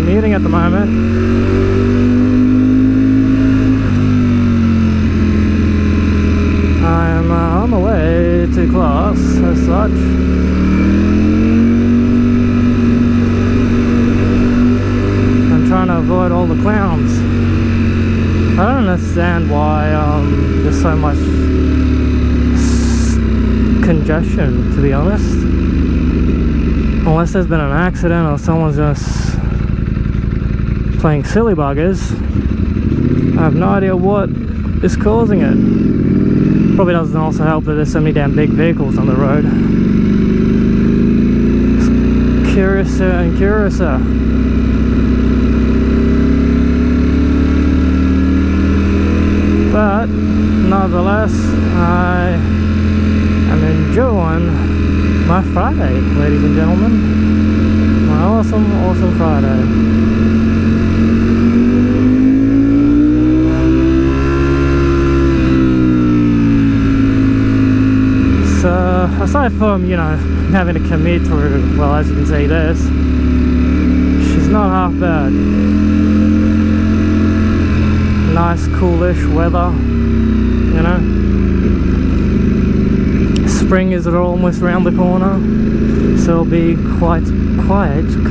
commuting at the moment. I'm on the way to class as such. I'm trying to avoid all the clowns. I don't understand why there's so much congestion, to be honest. Unless there's been an accident or someone's just playing silly buggers. I have no idea what is causing it. Probably doesn't also help that there's so many damn big vehicles on the road. It's curiouser and curiouser. But nonetheless, I am enjoying my Friday, ladies and gentlemen. My awesome, awesome Friday. So, aside from, you know, having to commute through, well, as you can see, this, she's not half bad. Nice, coolish weather, you know. Spring is almost around the corner, so it'll be quite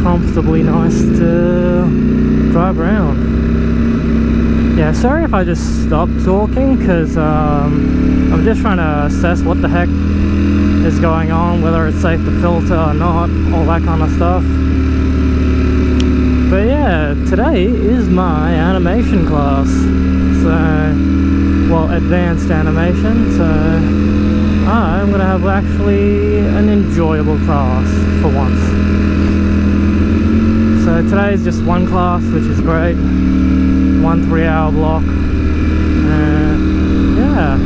comfortably nice to drive around. Yeah, sorry if I just stopped talking, because I'm just trying to assess what the heck is going on, whether it's safe to filter or not, all that kind of stuff. But yeah, today is my animation class, so, well, advanced animation, so I'm going to have actually an enjoyable class for once. So today is just one class, which is great, 1 3-hour block, yeah.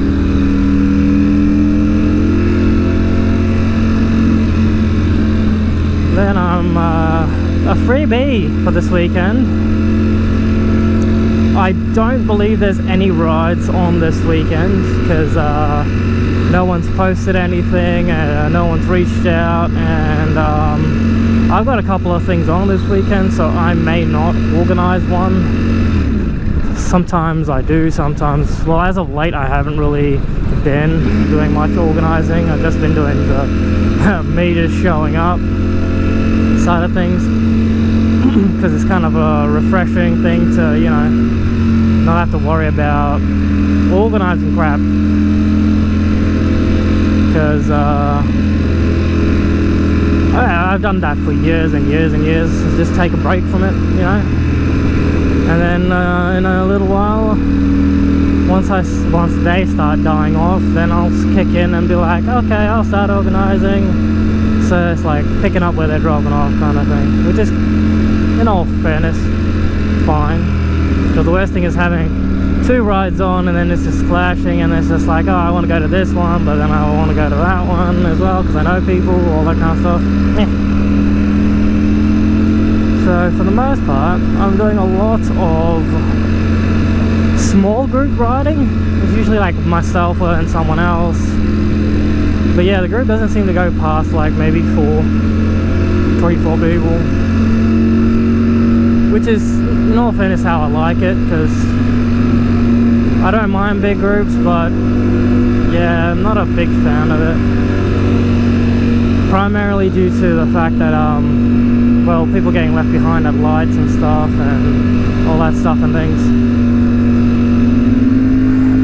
Then I'm a freebie for this weekend. I don't believe there's any rides on this weekend, because no one's posted anything, no one's reached out, and I've got a couple of things on this weekend, so I may not organize one. Sometimes I do, sometimes, well, as of late I haven't really been doing much organizing. I've just been doing the me just showing up side of things, because it's kind of a refreshing thing to, you know, not have to worry about organizing crap, because I've done that for years and years and years. Just take a break from it, you know, and then in a little while, once they start dying off, then I'll kick in and be like, okay, I'll start organizing. So it's like picking up where they're dropping off kind of thing, which is, in all fairness, fine. Because the worst thing is having 2 rides on and then it's just clashing, and it's just like, oh, I want to go to this one, but then I want to go to that one as well because I know people, all that kind of stuff. Yeah. So for the most part, I'm doing a lot of small group riding. It's usually like myself and someone else. But yeah, the group doesn't seem to go past like maybe 3, 4 people. Which is, in all fairness, how I like it, because I don't mind big groups, but yeah, I'm not a big fan of it. Primarily due to the fact that, well, people getting left behind at lights and stuff, and all that stuff and things.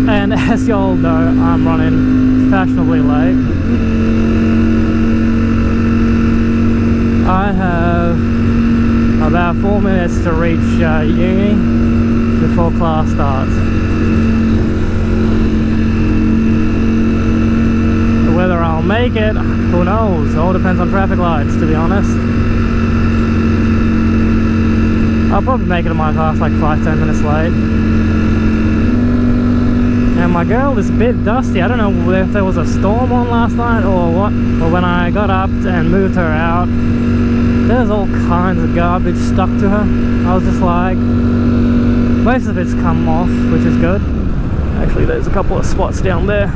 And as you all know, I'm running fashionably late. I have about 4 minutes to reach uni before class starts. Whether I'll make it, who knows? It all depends on traffic lights, to be honest. I'll probably make it to my class like 5-10 minutes late. And my girl is a bit dusty. I don't know if there was a storm on last night or what, but when I got up and moved her out, there's all kinds of garbage stuck to her. I was just like, most of it's come off, which is good. Actually, there's a couple of spots down there.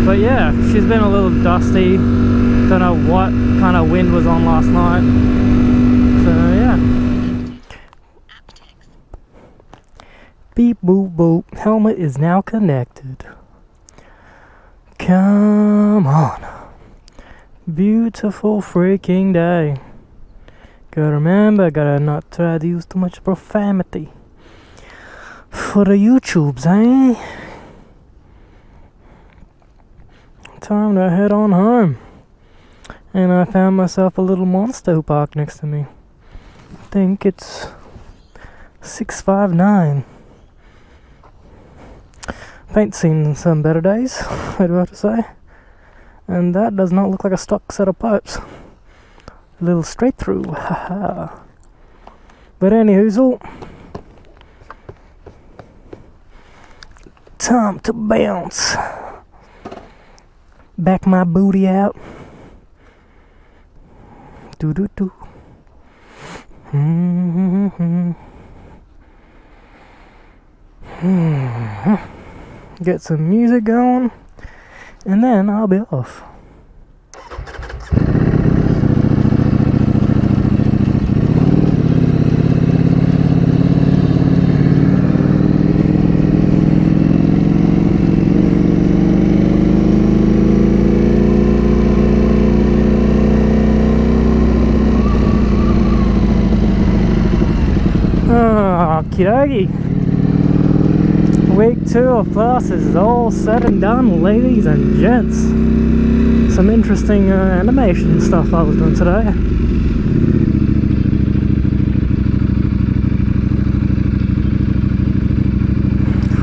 But yeah, she's been a little dusty. Don't know what kind of wind was on last night. So yeah. Beep boop boop. Helmet is now connected. Come on. Beautiful freaking day. Gotta remember, gotta not try to use too much profanity for the YouTubes, eh? Time to head on home. And I found myself a little monster who parked next to me. I think it's 659. Paint seen some better days, I'd have to say. And that does not look like a stock set of pipes. A little straight through, haha. But anyhoozle, time to bounce. Back my booty out. Do do do. Get some music going, and then I'll be off. Okie dokie. Week 2 of classes is all said and done, ladies and gents. Some interesting animation stuff I was doing today.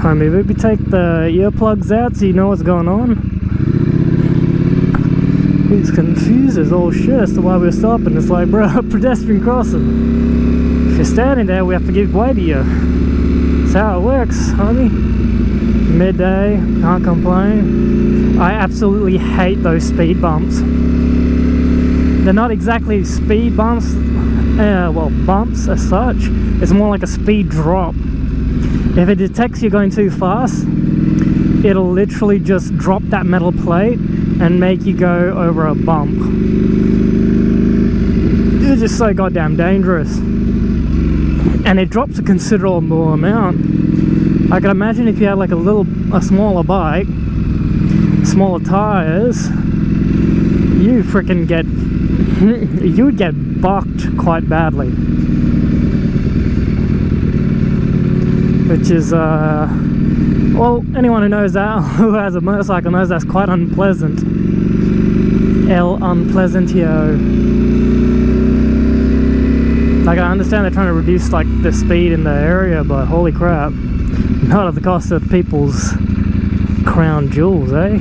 I mean, maybe take the earplugs out so you know what's going on. He's confused as all shit as to why we're stopping. It's like, bro, pedestrian crossing. If you're standing there, we have to give way to you. That's how it works, homie. Midday, can't complain. I absolutely hate those speed bumps. They're not exactly speed bumps, well, bumps as such. It's more like a speed drop. If it detects you're going too fast, it'll literally just drop that metal plate and make you go over a bump. It's just so goddamn dangerous. And it drops a considerable amount. I can imagine if you had like a smaller bike, smaller tires, you freaking get, you would get bucked quite badly. Which is, well, anyone who knows that, who has a motorcycle knows that's quite unpleasant. El unpleasantio. Like, I understand they're trying to reduce like the speed in the area, but holy crap, not at the cost of people's crown jewels, eh?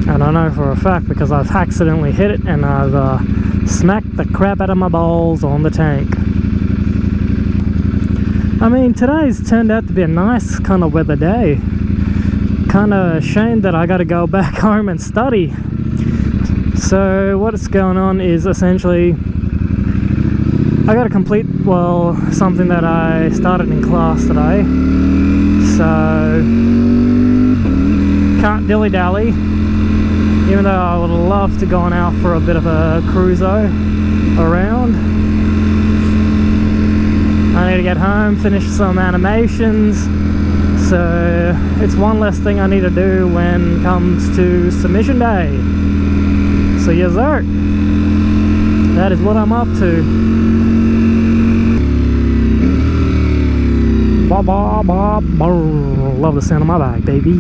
And I know for a fact because I've accidentally hit it and I've smacked the crap out of my balls on the tank. I mean, today's turned out to be a nice kind of weather day. Kind of shame that I got to go back home and study. So what's going on is essentially I got to complete, well, something that I started in class today. So can't dilly-dally, even though I would love to go on out for a bit of a cruiso around. I need to get home, finish some animations, so it's one less thing I need to do when it comes to submission day. So yes sir, that is what I'm up to. Ba ba ba ba. Love the sound of my bike, baby.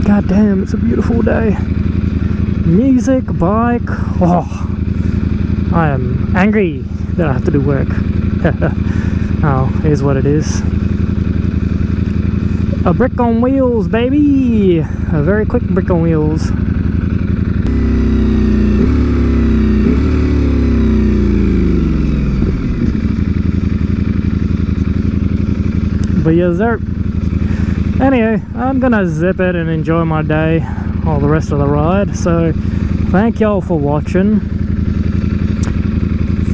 God damn, it's a beautiful day. Music, bike. Oh, I am angry that I have to do work. Oh, here's what it is. A brick on wheels, baby. A very quick brick on wheels. But yes sir. Anyway, I'm gonna zip it and enjoy my day, all the rest of the ride. So thank y'all for watching.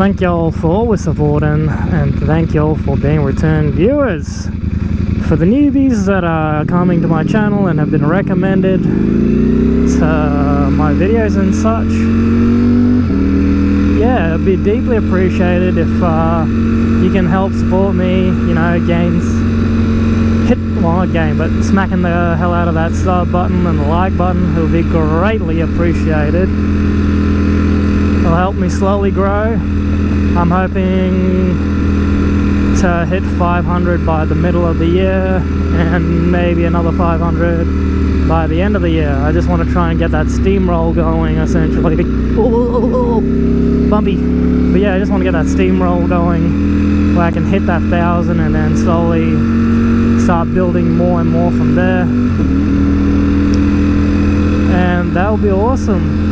thank y'all for always supporting, and thank y'all for being return viewers. For the newbies that are coming to my channel and have been recommended to my videos and such, yeah, it'd be deeply appreciated if you can help support me, you know, not game, but smacking the hell out of that sub button and the like button. It will be greatly appreciated. It'll help me slowly grow. I'm hoping to hit 500 by the middle of the year, and maybe another 500 by the end of the year. I just want to try and get that steamroll going, essentially. Ooh, bumpy. But yeah, I just want to get that steamroll going where I can hit that 1,000 and then slowly start building more and more from there. And that will be awesome.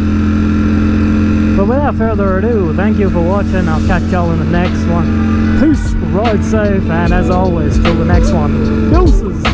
But without further ado, thank you for watching. I'll catch y'all in the next one. Peace, ride safe, and as always, till the next one, deuces!